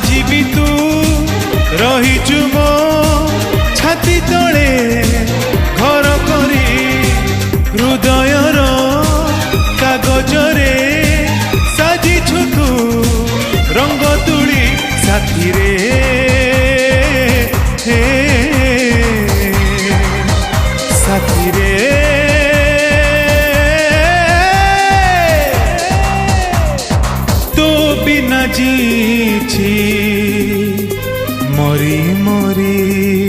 আজি भी तू रहिचु मो छाती तले घर करी हृदयर कागजरे साजिछु तू रंग तुली साथी रे साथी रे तो बिना जीछि मरी मरी।